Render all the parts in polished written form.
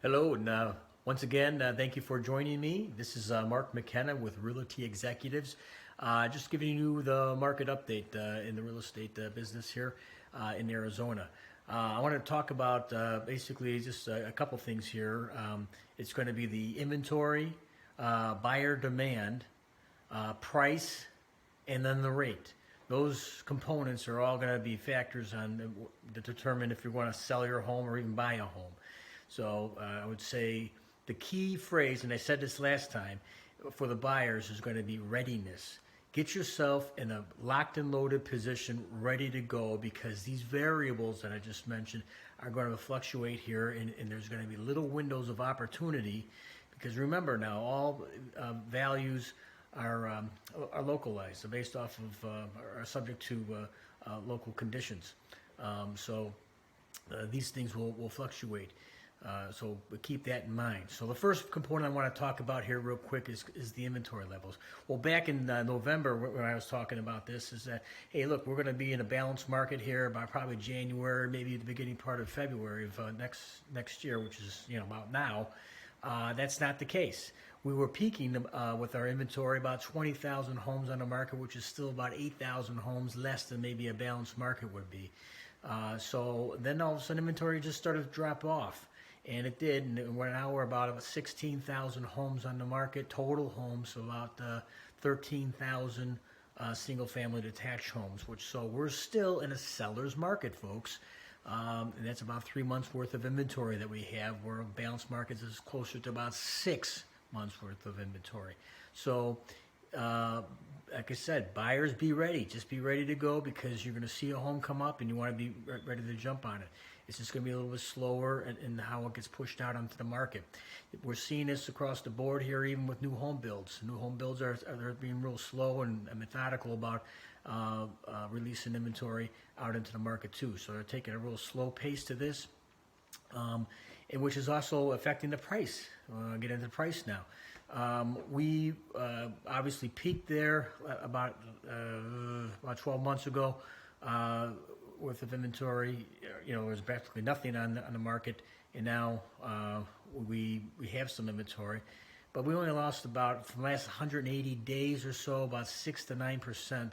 Hello, and once again, thank you for joining me. This is Mark McKenna with Realty Executives. Just giving you the market update in the real estate business here in Arizona. I want to talk about basically just a couple things here. It's going to be the inventory, buyer demand, price, and then the rate. Those components are all going to be factors on to determine if you want to sell your home or even buy a home. So I would say the key phrase, and I said this last time, for the buyers is going to be readiness. Get yourself in a locked and loaded position, ready to go, because these variables that I just mentioned are going to fluctuate here, and there's going to be little windows of opportunity. Because remember now, all values are localized, they're based off of, are subject to local conditions. So these things will fluctuate. So keep that in mind. So the first component I want to talk about here real quick is the inventory levels. Well, back in November when I was talking about this is that, hey, look, we're going to be in a balanced market here by probably January, maybe the beginning part of February of next year, which is about now. That's not the case. We were peaking with our inventory about 20,000 homes on the market, which is still about 8,000 homes less than maybe a balanced market would be. So then all of a sudden inventory just started to drop off. And it did, and now we're about 16,000 homes on the market, total homes, so about 13,000 single-family detached homes. So we're still in a seller's market, folks, and that's about 3 months worth of inventory that we have. Where balanced markets is closer to about 6 months worth of inventory. So, like I said, buyers, be ready. Just be ready to go, because you're going to see a home come up, and you want to be ready to jump on it. It's just going to be a little bit slower in how it gets pushed out onto the market. We're seeing this across the board here, even with new home builds. New home builds are being real slow and methodical about releasing inventory out into the market too. So they're taking a real slow pace to this, and which is also affecting the price. I'll get into the price now. We obviously peaked there about 12 months ago. Worth of inventory, there's practically nothing on the market, and now we have some inventory, but we only lost about, from the last 180 days or so, about 6 to 9%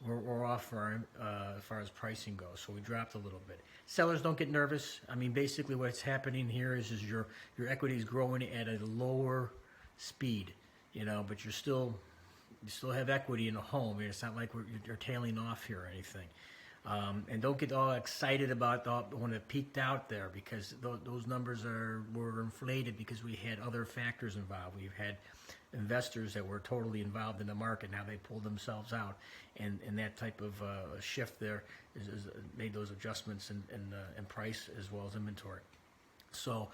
we're off for as far as pricing goes. So we dropped a little bit. Sellers, don't get nervous. I mean, basically what's happening here is your equity is growing at a lower speed, but you still have equity in a home. It's not like you're tailing off here or anything. And don't get all excited about when it peaked out there, because those numbers were inflated because we had other factors involved. We've had investors that were totally involved in the market. Now they pulled themselves out, and that type of shift there is made those adjustments in price as well as inventory. So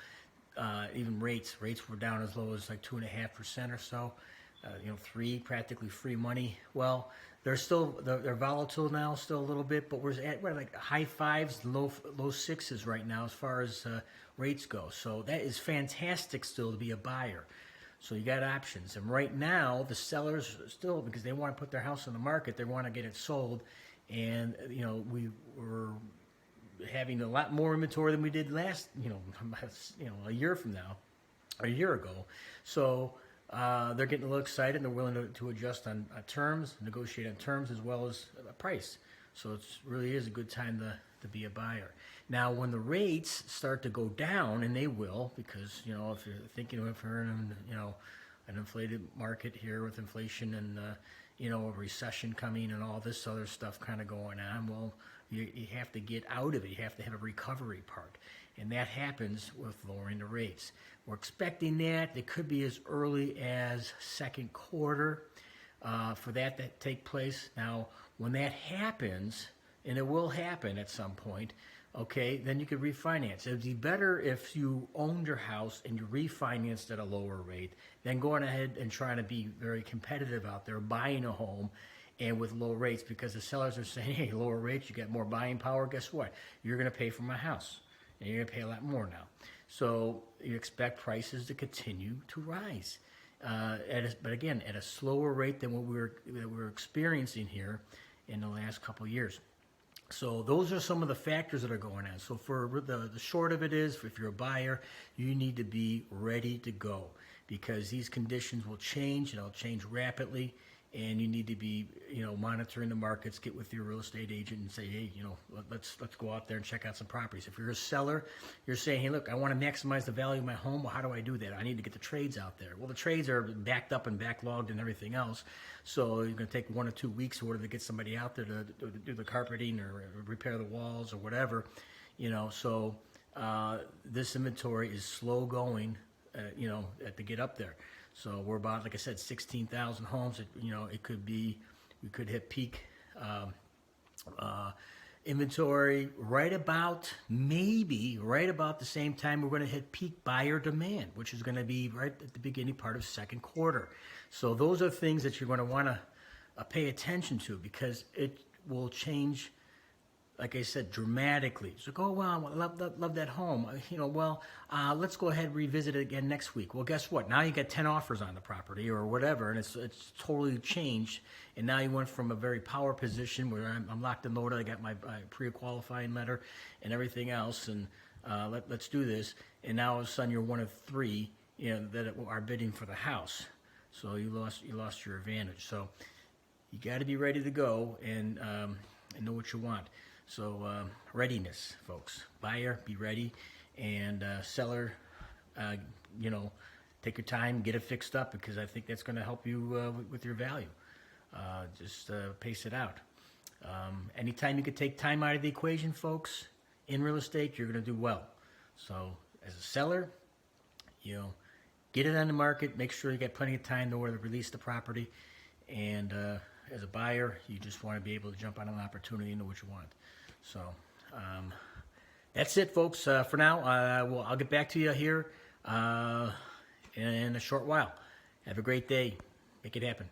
even rates were down as low as like 2.5% or so. Practically free money. Well, they're volatile now, still a little bit, but we're like high fives, low sixes right now as far as rates go. So that is fantastic still to be a buyer. So you got options, and right now the sellers still, because they want to put their house on the market, they want to get it sold, and we were having a lot more inventory than we did last, a year from now, or a year ago. So they're getting a little excited, and they're willing to adjust on terms, negotiate on terms as well as price. So it really is a good time to be a buyer. Now, when the rates start to go down, and they will, because if you're thinking if we're in an inflated market here with inflation and a recession coming and all this other stuff kind of going on, well, you have to get out of it. You have to have a recovery part, and that happens with lowering the rates. We're expecting that it could be as early as second quarter for that to take place. Now, when that happens, and it will happen at some point, okay, then you could refinance. It would be better if you owned your house and you refinanced at a lower rate than going ahead and trying to be very competitive out there buying a home and with low rates, because the sellers are saying, hey, lower rates, you got more buying power. Guess what? You're going to pay for my house, and you're going to pay a lot more now. So you expect prices to continue to rise, but again, at a slower rate than what we were experiencing here in the last couple of years. So those are some of the factors that are going on. So for the short of it is, if you're a buyer, you need to be ready to go because these conditions will change and they'll change rapidly. And you need to be, monitoring the markets, get with your real estate agent and say, hey, let's go out there and check out some properties. If you're a seller, you're saying, hey, look, I want to maximize the value of my home. Well, how do I do that? I need to get the trades out there. Well, the trades are backed up and backlogged and everything else. So you're going to take 1 or 2 weeks in order to get somebody out there to do the carpeting or repair the walls or whatever, So this inventory is slow going, to get up there. So we're about, like I said, 16,000 homes. It could be, we could hit peak inventory maybe right about the same time we're going to hit peak buyer demand, which is going to be right at the beginning part of second quarter. So those are things that you're going to want to pay attention to because it will change, like I said, dramatically. So go, well, I love that home. Let's go ahead and revisit it again next week. Well, guess what? Now you got 10 offers on the property or whatever, and it's totally changed. And now you went from a very power position where I'm locked and loaded. I got my pre-qualifying letter and everything else, and let's do this. And now all of a sudden you're one of 3, that are bidding for the house. So you lost your advantage. So you got to be ready to go and know what you want. So readiness, folks. Buyer, be ready, and seller, take your time, get it fixed up because I think that's going to help you with your value. Just pace it out. Anytime you can take time out of the equation, folks, in real estate, you're going to do well. So as a seller, get it on the market. Make sure you get plenty of time to release the property, and as a buyer, you just want to be able to jump on an opportunity and know what you want. So that's it, folks, for now. I'll get back to you here in a short while. Have a great day. Make it happen.